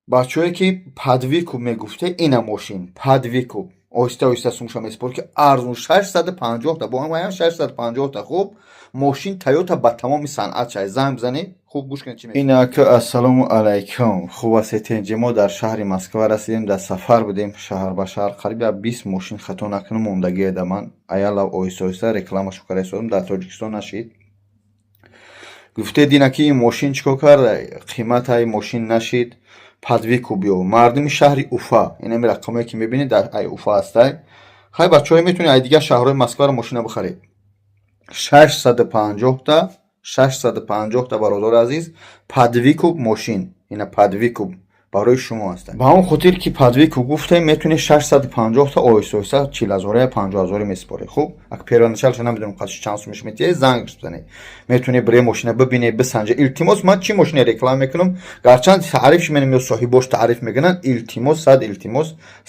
бачае ки падвикуб мегуфте ина мошин падвикуб оҳиста оҳиста сумша месупорд ки арзун 650 та бо ҳамаян 650 та хуб мошин Toyota ба тамоми санъат шай занг бизанӣ хуб гӯш кунед чӣ инака ассалому алайкум хуб ҳастед мо дар шаҳри Москва расидем дар сафар будем шаҳр ба шаҳр қариб 20 мошин хато накунам мондагие да ман аялав оҳиста оҳиста рекламашу кара истодам дар Тоҷикистон нашид гуфтед инаки ин мошин чикор карда қиматаи мошин нашид падвикуб ё мардуми шаҳри Уфа инами рақамое ки мебинед дар ай Уфа ҳастай хай бачаҳо метавонед ай дигар шаҳрҳои Москваро мошина бихаред 650 та бародари азиз падвикуб мошин ина падвикуб барои шумо ҳастад ба он хотир ки падвикуб гуфтем метавонед 650 та оҳиста оҳиста 40,000 я 50,000 месупоред хуб ак первоначалша намедонам қадри чанд сумаш метиҳед занг бизанед метавонед бирӯи мошина бибинед бисанҷед илтимос ман чӣ мошине реклама мекунам гарчанд таърифш менам ё соҳибош таъриф мекунанд илтимос сад илтимос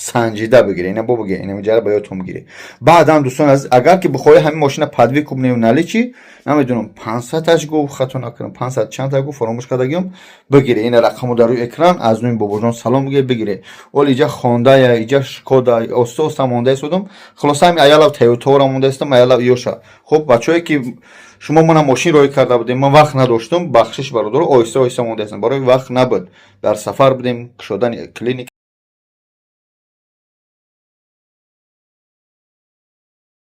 санҷида бигиред ина бо бигиред ина ҷара ба ёдтон бигиред баъдам дӯстон азиз агар ки бихоҳед ҳамин мошина падвикуб нали чи намедонам 500 гуфт хато накунам 500 чанд та гуфт фаромӯш кардагиам бигиред ина рақамо дар рӯи экран аз нӯи бобоҷон салом бигиред бигиред оли иҷа хондая иҷа шкода оста оста монда истодам хулоса ҳамин аялав Toyota монда истам аялав ёша хуб бачаҳое ки шумо мана мошин роҳӣ карда будем ман вақт надоштам бахшиш бародаро оҳиста оҳиста монда истам барои вақт набуд дар сафар будем кушодани клиник